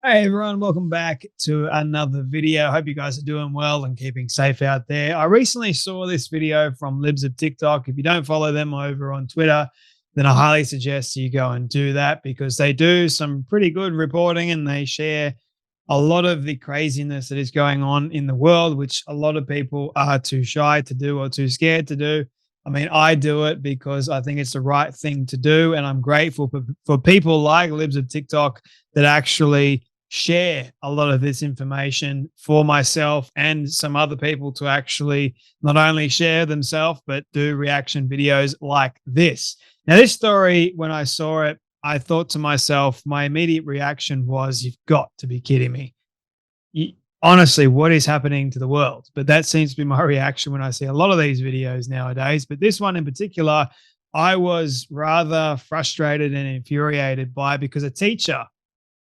Hey everyone, welcome back to another video. Hope you guys are doing well and keeping safe out there. I recently saw this video from Libs of TikTok. If you don't follow them over on Twitter, then I highly suggest you go and do that because they do some pretty good reporting and they share a lot of the craziness that is going on in the world, which a lot of people are too shy to do or too scared to do. I mean, I do it because I think it's the right thing to do. And I'm grateful for people like Libs of TikTok that actually share a lot of this information for myself and some other people to actually not only share themselves, but do reaction videos like this. Now, this story, when I saw it, I thought to myself, my immediate reaction was, you've got to be kidding me. You, honestly, what is happening to the world? But that seems to be my reaction when I see a lot of these videos nowadays. But this one in particular, I was rather frustrated and infuriated by because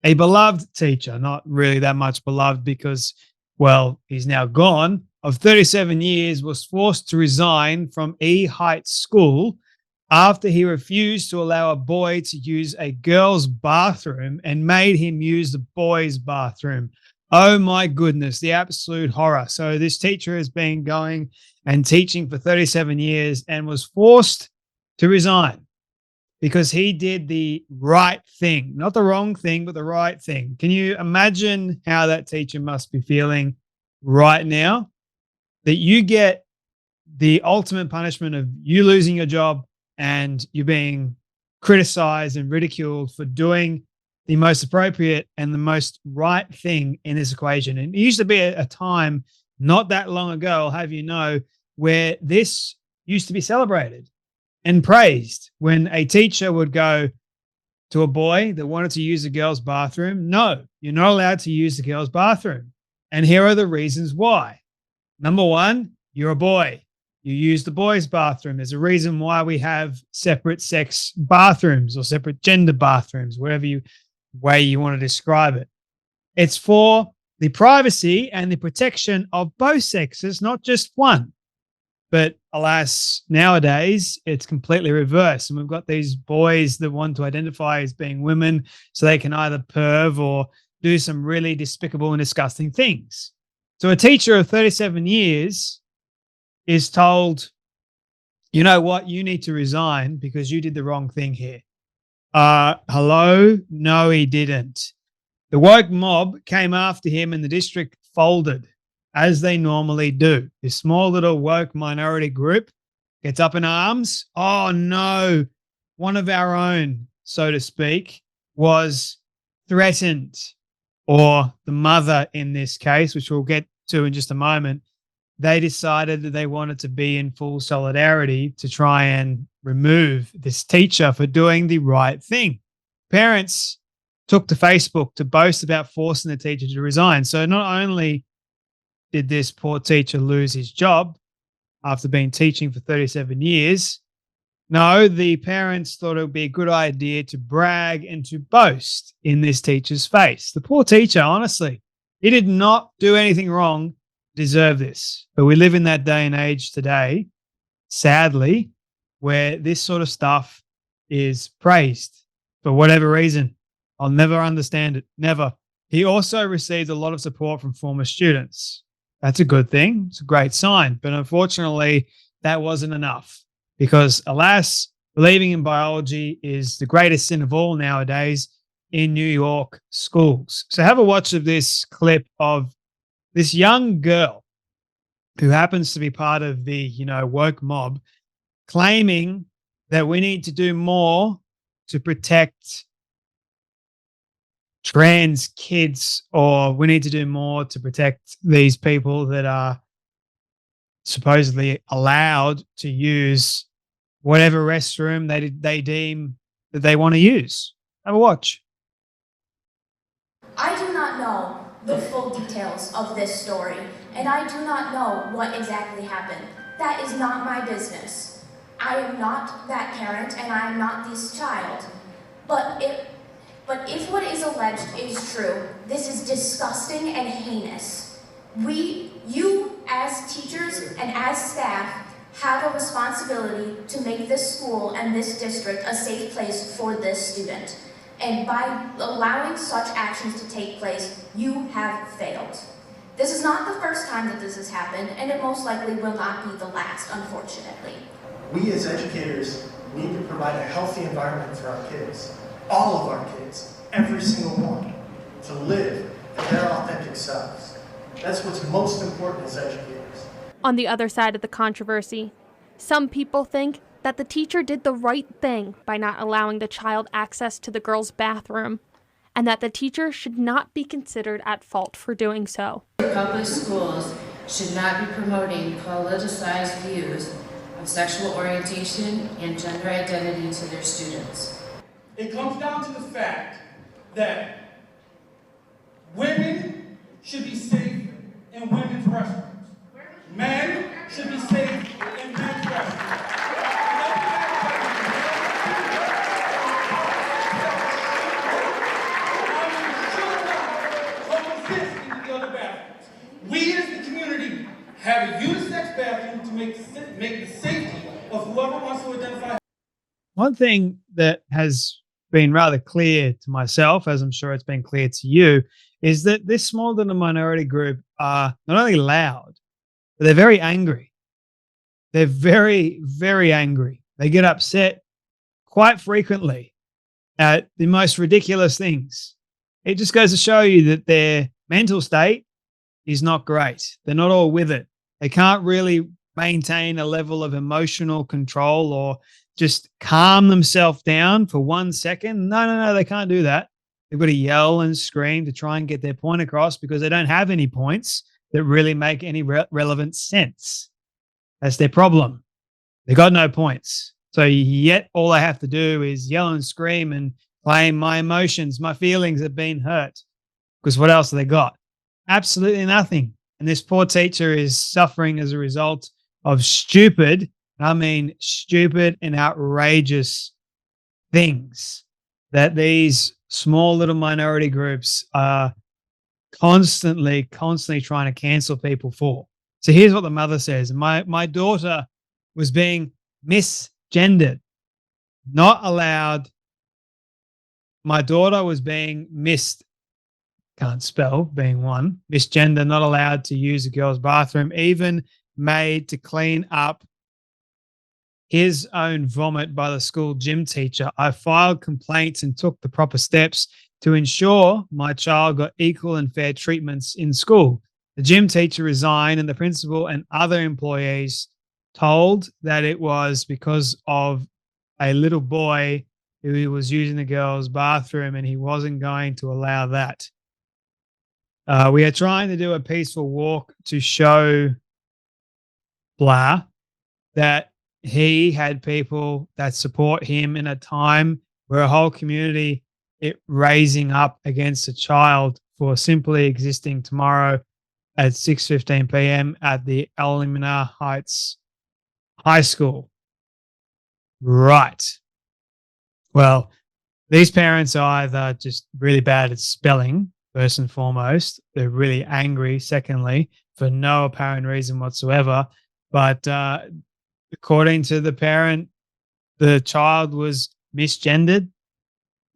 a beloved teacher, not really that much beloved because, well, he's now gone, of 37 years, was forced to resign from E Heights School after he refused to allow a boy to use a girl's bathroom and made him use the boys' bathroom. Oh my goodness, the absolute horror. So this teacher has been going and teaching for 37 years and was forced to resign because he did the right thing, not the wrong thing, but the right thing. Can you imagine how that teacher must be feeling right now that you get the ultimate punishment of you losing your job and you being criticized and ridiculed for doing the most appropriate and the most right thing in this equation? And it used to be a time not that long ago, I'll have you know, where this used to be celebrated and praised when a teacher would go to a boy that wanted to use a girl's bathroom. No, you're not allowed to use the girl's bathroom. And here are the reasons why. Number one, you're a boy. You use the boys' bathroom. There's a reason why we have separate sex bathrooms or separate gender bathrooms, whatever way you want to describe it. It's for the privacy and the protection of both sexes, not just one. But alas, nowadays it's completely reversed. And we've got these boys that want to identify as being women so they can either perv or do some really despicable and disgusting things. So a teacher of 37 years is told, you know what, you need to resign because you did the wrong thing here. Hello? No, he didn't. The woke mob came after him and the district folded, as they normally do. This small little woke minority group gets up in arms. Oh no, one of our own, so to speak, was threatened, or the mother in this case, which we'll get to in just a moment. They decided that they wanted to be in full solidarity to try and remove this teacher for doing the right thing. Parents took to Facebook to boast about forcing the teacher to resign. So not only did this poor teacher lose his job after being teaching for 37 years, no, the parents thought it would be a good idea to brag and to boast in this teacher's face. The poor teacher, honestly, he did not do anything wrong to deserve this. But we live in that day and age today, sadly, where this sort of stuff is praised for whatever reason. I'll never understand it. Never. He also received a lot of support from former students. That's a good thing. It's a great sign. But unfortunately, that wasn't enough because, alas, believing in biology is the greatest sin of all nowadays in New York schools. So have a watch of this clip of this young girl who happens to be part of the, woke mob claiming that we need to do more to protect trans kids, or we need to do more to protect these people that are supposedly allowed to use whatever restroom they deem that they want to use. Have a watch. I do not know the full details of this story, and I do not know what exactly happened. That is not my business. I am not that parent, and I am not this child. But if what is alleged is true, this is disgusting and heinous. You as teachers and as staff have a responsibility to make this school and this district a safe place for this student. And by allowing such actions to take place, you have failed. This is not the first time that this has happened, and it most likely will not be the last, unfortunately. We as educators need to provide a healthy environment for our kids, all of our kids, every single one, to live their authentic selves. That's what's most important as educators. On the other side of the controversy, some people think that the teacher did the right thing by not allowing the child access to the girls' bathroom, and that the teacher should not be considered at fault for doing so. Public schools should not be promoting politicized views of sexual orientation and gender identity to their students. It comes down to the fact that women should be safe in women's restrooms. Men should be safe in men's restrooms. We as the community have a unisex bathroom to make the safety of whoever wants to identify. One thing that has been rather clear to myself, as I'm sure it's been clear to you, is that this small little minority group are not only loud, but they're very angry. They're very, very angry. They get upset quite frequently at the most ridiculous things. It just goes to show you that their mental state is not great. They're not all with it. They can't really maintain a level of emotional control or just calm themselves down for 1 second. No, they can't do that. They've got to yell and scream to try and get their point across because they don't have any points that really make any relevant sense. That's their problem. They got no points. So yet all I have to do is yell and scream and claim my emotions, my feelings have been hurt. Because what else have they got? Absolutely nothing. And this poor teacher is suffering as a result of stupid, I mean stupid and outrageous things that these small little minority groups are constantly trying to cancel people for. So here's what the mother says. My daughter was being misgendered, not allowed. My daughter was being can't spell, being one, misgender, not allowed to use a girl's bathroom, even made to clean up his own vomit by the school gym teacher. I filed complaints and took the proper steps to ensure my child got equal and fair treatments in school. The gym teacher resigned and the principal and other employees told that it was because of a little boy who was using the girls' bathroom and he wasn't going to allow that. We are trying to do a peaceful walk to show blah that he had people that support him in a time where a whole community is raising up against a child for simply existing tomorrow at 6:15 p.m. at the Elmina Heights High School. Right. Well, these parents are either just really bad at spelling, first and foremost. They're really angry, secondly, for no apparent reason whatsoever. But according to the parent, the child was misgendered.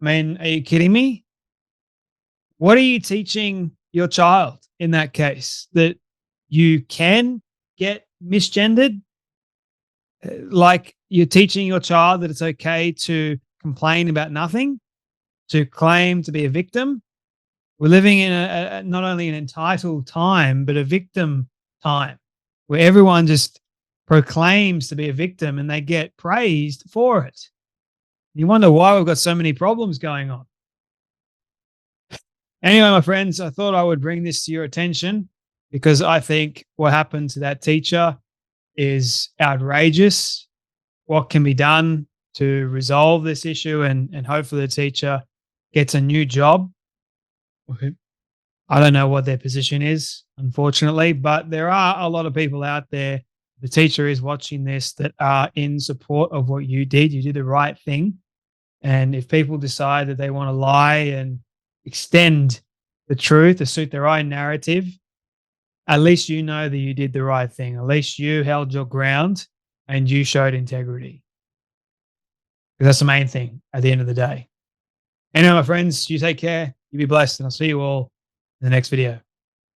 I mean, are you kidding me? What are you teaching your child in that case? That you can get misgendered? Like you're teaching your child that it's okay to complain about nothing, to claim to be a victim? We're living in a not only an entitled time, but a victim time where everyone just proclaims to be a victim and they get praised for it. You wonder why we've got so many problems going on. Anyway, my friends, I thought I would bring this to your attention because I think what happened to that teacher is outrageous. What can be done to resolve this issue and hopefully the teacher gets a new job. I don't know what their position is, unfortunately, but there are a lot of people out there. The teacher is watching this that are in support of what you did. You did the right thing. And if people decide that they want to lie and extend the truth to suit their own narrative, at least you know that you did the right thing. At least you held your ground and you showed integrity. Because that's the main thing at the end of the day. Anyway, my friends, you take care. You be blessed, and I'll see you all in the next video.